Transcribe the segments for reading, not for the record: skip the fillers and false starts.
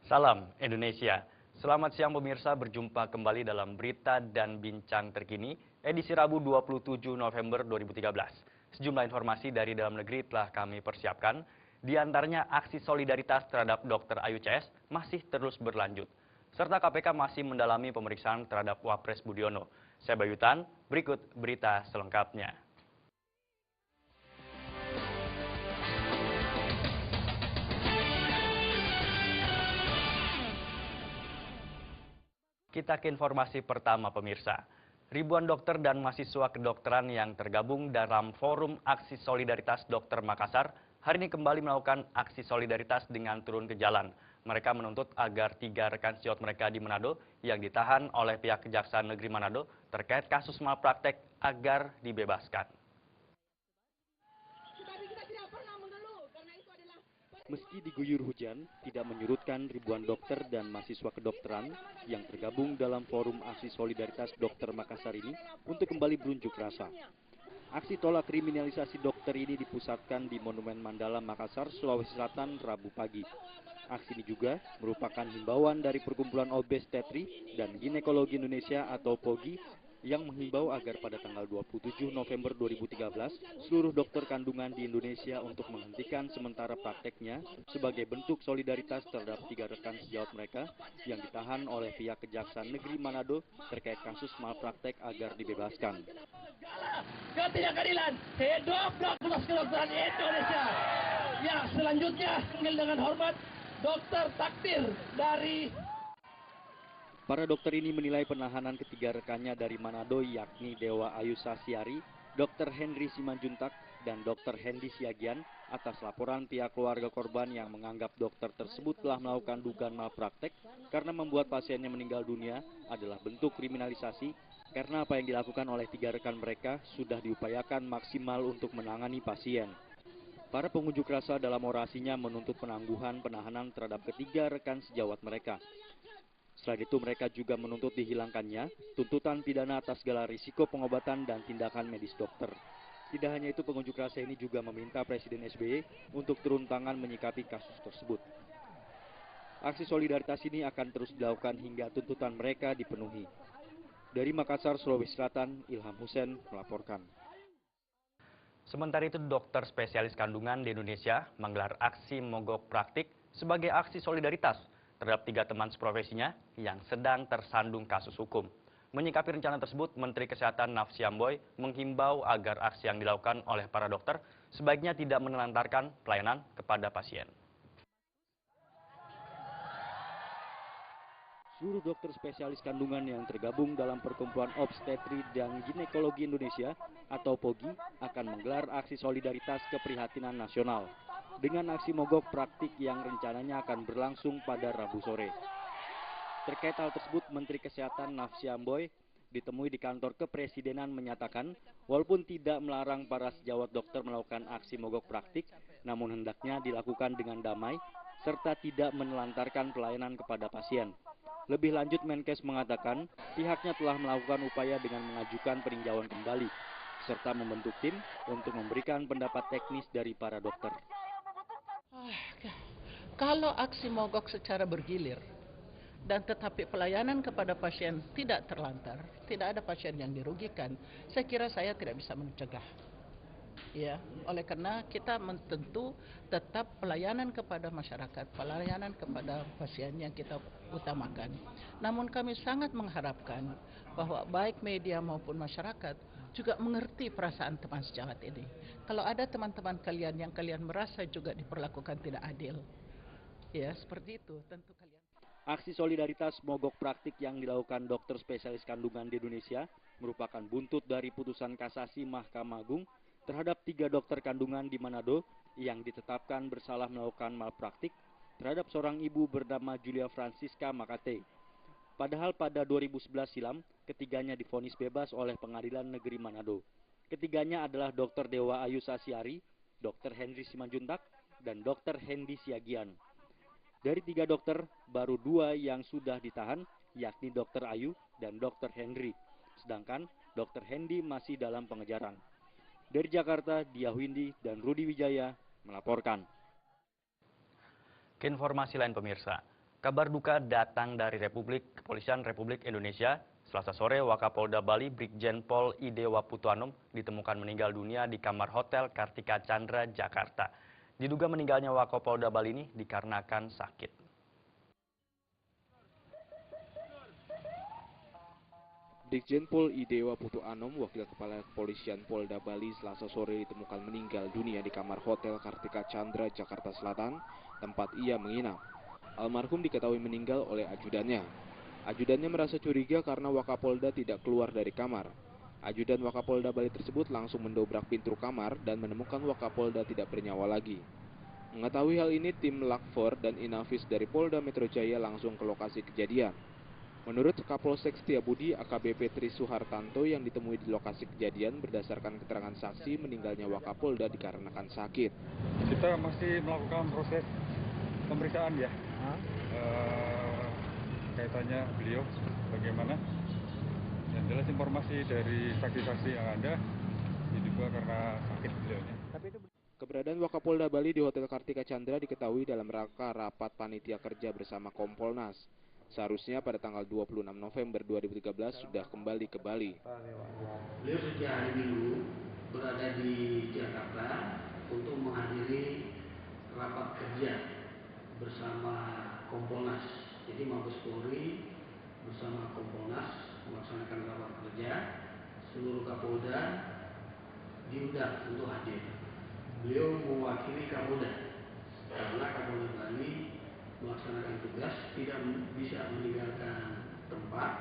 Salam Indonesia. Selamat siang pemirsa, berjumpa kembali dalam berita dan bincang terkini edisi Rabu 27 November 2013. Sejumlah informasi dari dalam negeri telah kami persiapkan. Di antaranya aksi solidaritas terhadap Dr. Ayu CS masih terus berlanjut. Serta KPK masih mendalami pemeriksaan terhadap Wapres Budiono. Saya Bayutan, berikut berita selengkapnya. Kita ke informasi pertama pemirsa. Ribuan dokter dan mahasiswa kedokteran yang tergabung dalam Forum Aksi Solidaritas Dokter Makassar hari ini kembali melakukan aksi solidaritas dengan turun ke jalan. Mereka menuntut agar 3 rekan sejawat mereka di Manado yang ditahan oleh pihak Kejaksaan Negeri Manado terkait kasus malpraktek agar dibebaskan. Meski diguyur hujan, tidak menyurutkan ribuan dokter dan mahasiswa kedokteran yang tergabung dalam Forum Aksi Solidaritas Dokter Makassar ini untuk kembali berunjuk rasa. Aksi tolak kriminalisasi dokter ini dipusatkan di Monumen Mandala, Makassar, Sulawesi Selatan, Rabu pagi. Aksi ini juga merupakan himbauan dari Perkumpulan Obstetri dan Ginekologi Indonesia atau POGI yang menghimbau agar pada tanggal 27 November 2013 seluruh dokter kandungan di Indonesia untuk menghentikan sementara prakteknya sebagai bentuk solidaritas terhadap 3 rekan sejawat mereka yang ditahan oleh pihak Kejaksaan Negeri Manado terkait kasus malpraktek agar dibebaskan. Ketidakadilan hidup dokter kedokteran Indonesia. Ya, selanjutnya dengan hormat Dokter Takdir dari Para dokter ini menilai penahanan ketiga rekannya dari Manado yakni Dewa Ayu Sasiari, Dr. Henry Simanjuntak, dan Dr. Hendi Siagian atas laporan pihak keluarga korban yang menganggap dokter tersebut telah melakukan dugaan malpraktek karena membuat pasiennya meninggal dunia adalah bentuk kriminalisasi karena apa yang dilakukan oleh 3 rekan mereka sudah diupayakan maksimal untuk menangani pasien. Para pengunjuk rasa dalam orasinya menuntut penangguhan penahanan terhadap ketiga rekan sejawat mereka. Selain itu mereka juga menuntut dihilangkannya tuntutan pidana atas segala risiko pengobatan dan tindakan medis dokter. Tidak hanya itu, pengunjuk rasa ini juga meminta Presiden SBY untuk turun tangan menyikapi kasus tersebut. Aksi solidaritas ini akan terus dilakukan hingga tuntutan mereka dipenuhi. Dari Makassar, Sulawesi Selatan, Ilham Husen melaporkan. Sementara itu, dokter spesialis kandungan di Indonesia menggelar aksi mogok praktik sebagai aksi solidaritas terhadap 3 teman seprofesinya yang sedang tersandung kasus hukum. Menyikapi rencana tersebut, Menteri Kesehatan Nafsi Amboy menghimbau agar aksi yang dilakukan oleh para dokter sebaiknya tidak menelantarkan pelayanan kepada pasien. Seluruh dokter spesialis kandungan yang tergabung dalam Perkumpulan Obstetri dan Ginekologi Indonesia atau POGI akan menggelar aksi solidaritas keprihatinan nasional dengan aksi mogok praktik yang rencananya akan berlangsung pada Rabu sore. Terkait hal tersebut, Menteri Kesehatan Nafsi Amboy ditemui di kantor kepresidenan menyatakan walaupun tidak melarang para sejawat dokter melakukan aksi mogok praktik, namun hendaknya dilakukan dengan damai serta tidak menelantarkan pelayanan kepada pasien. Lebih lanjut, Menkes mengatakan pihaknya telah melakukan upaya dengan mengajukan peninjauan kembali, serta membentuk tim untuk memberikan pendapat teknis dari para dokter. Kalau aksi mogok secara bergilir, dan tetapi pelayanan kepada pasien tidak terlantar, tidak ada pasien yang dirugikan, saya kira saya tidak bisa mencegah. Ya, oleh karena kita tentu tetap pelayanan kepada masyarakat, pelayanan kepada pasien yang kita utamakan. Namun kami sangat mengharapkan bahwa baik media maupun masyarakat juga mengerti perasaan teman sejawat ini. Kalau ada teman-teman kalian yang kalian merasa juga diperlakukan tidak adil, ya seperti itu, tentu kalian. Aksi solidaritas mogok praktik yang dilakukan dokter spesialis kandungan di Indonesia merupakan buntut dari putusan kasasi Mahkamah Agung terhadap 3 dokter kandungan di Manado yang ditetapkan bersalah melakukan malpraktik terhadap seorang ibu bernama Julia Francisca Makate. Padahal pada 2011 silam, ketiganya divonis bebas oleh Pengadilan Negeri Manado. Ketiganya adalah Dr. Dewa Ayu Sasiari, Dr. Henry Simanjuntak, dan Dr. Hendi Siagian. Dari 3 dokter, baru 2 yang sudah ditahan, yakni Dr. Ayu dan Dr. Henry. Sedangkan Dr. Hendi masih dalam pengejaran. Dari Jakarta, Dia Windy dan Rudi Wijaya melaporkan. Ke informasi lain pemirsa, Kabar duka datang dari Kepolisian Republik Indonesia. Selasa sore, Wakapolda Bali Brigjen Pol Idewa Putuanom ditemukan meninggal dunia di kamar hotel Kartika Chandra, Jakarta. Diduga meninggalnya Wakapolda Bali ini dikarenakan sakit. Brigjen Pol Idewa Putuanom, Wakil Kepala Kepolisian Polda Bali, Selasa sore ditemukan meninggal dunia di kamar hotel Kartika Chandra, Jakarta Selatan, tempat ia menginap. Almarhum diketahui meninggal oleh ajudannya. Ajudannya merasa curiga karena Wakapolda tidak keluar dari kamar. Ajudan Wakapolda Bali tersebut langsung mendobrak pintu kamar dan menemukan Wakapolda tidak bernyawa lagi. Mengetahui hal ini, tim Lakfor dan Inavis dari Polda Metro Jaya langsung ke lokasi kejadian. Menurut Kapolsek Setiabudi AKBP Tri Suhartanto yang ditemui di lokasi kejadian, berdasarkan keterangan saksi, meninggalnya Wakapolda dikarenakan sakit. Kita masih melakukan proses pemeriksaan ya, kaitannya beliau bagaimana. Yang jelas informasi dari saksi-saksi yang ada, diduga karena sakit beliaunya. Keberadaan Wakapolda Bali di Hotel Kartika Chandra diketahui dalam rangka rapat panitia kerja bersama Kompolnas. Seharusnya pada tanggal 26 November 2013 sudah kembali ke Bali. Beliau sejak hari Minggu berada di Jakarta untuk menghadiri rapat kerja bersama Kompolnas. Jadi Mabes Polri bersama Kompolnas melaksanakan rapat kerja. Seluruh Kapolda diundang untuk hadir. Beliau mewakili Kapolda karena Kapolda Bali melaksanakan tugas tidak bisa meninggalkan tempat,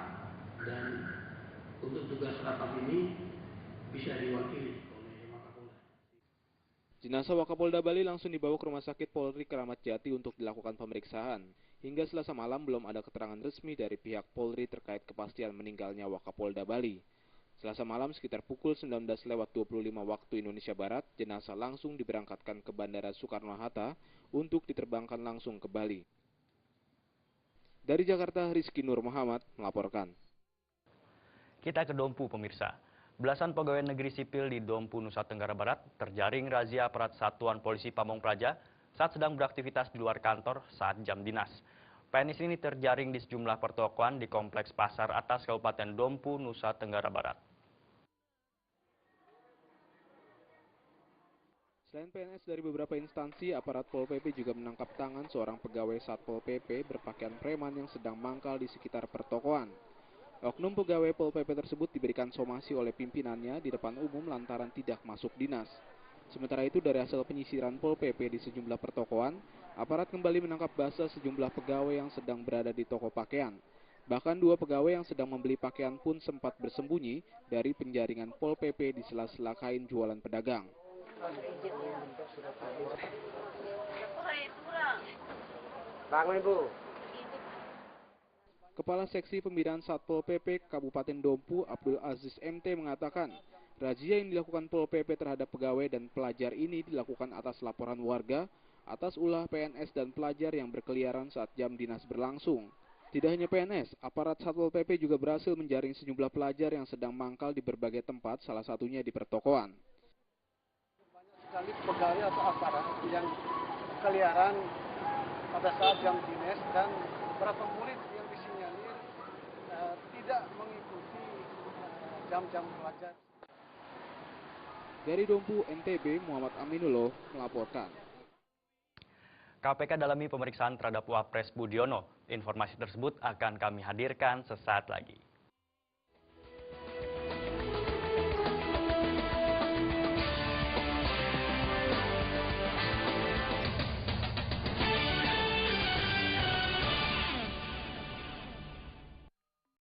dan untuk tugas rapat ini bisa diwakili oleh Wakapolda. Jenazah Wakapolda Bali langsung dibawa ke Rumah Sakit Polri Kramat Jati untuk dilakukan pemeriksaan. Hingga Selasa malam belum ada keterangan resmi dari pihak Polri terkait kepastian meninggalnya Wakapolda Bali. Selasa malam sekitar pukul 19.25 waktu Indonesia Barat, jenazah langsung diberangkatkan ke Bandara Soekarno-Hatta untuk diterbangkan langsung ke Bali. Dari Jakarta, Rizky Nur Muhammad melaporkan. Kita ke Dompu, pemirsa. Belasan pegawai negeri sipil di Dompu, Nusa Tenggara Barat terjaring razia aparat Satuan Polisi Pamong Praja saat sedang beraktivitas di luar kantor saat jam dinas. PNS ini terjaring di sejumlah pertokoan di Kompleks Pasar Atas Kabupaten Dompu, Nusa Tenggara Barat. Selain PNS dari beberapa instansi, aparat Pol PP juga menangkap tangan seorang pegawai Satpol PP berpakaian preman yang sedang mangkal di sekitar pertokoan. Oknum pegawai Pol PP tersebut diberikan somasi oleh pimpinannya di depan umum lantaran tidak masuk dinas. Sementara itu, dari hasil penyisiran Pol PP di sejumlah pertokoan, aparat kembali menangkap basah sejumlah pegawai yang sedang berada di toko pakaian. Bahkan 2 pegawai yang sedang membeli pakaian pun sempat bersembunyi dari penjaringan Pol PP di sela-sela kain jualan pedagang. Bangun Ibu. Kepala Seksi Pembinaan Satpol PP Kabupaten Dompu, Abdul Aziz MT mengatakan, razia yang dilakukan Pol PP terhadap pegawai dan pelajar ini dilakukan atas laporan warga atas ulah PNS dan pelajar yang berkeliaran saat jam dinas berlangsung. Tidak hanya PNS, aparat Satpol PP juga berhasil menjaring sejumlah pelajar yang sedang mangkal di berbagai tempat, salah satunya di pertokoan. Sekali pegawai atau aparat yang keliaran pada saat jam dinas dan beberapa murid yang disinyalir tidak mengikuti jam-jam pelajar. Dari Dompu, NTB, Muhammad Aminullah melaporkan. KPK dalami pemeriksaan terhadap Wapres Budiono. Informasi tersebut akan kami hadirkan sesaat lagi.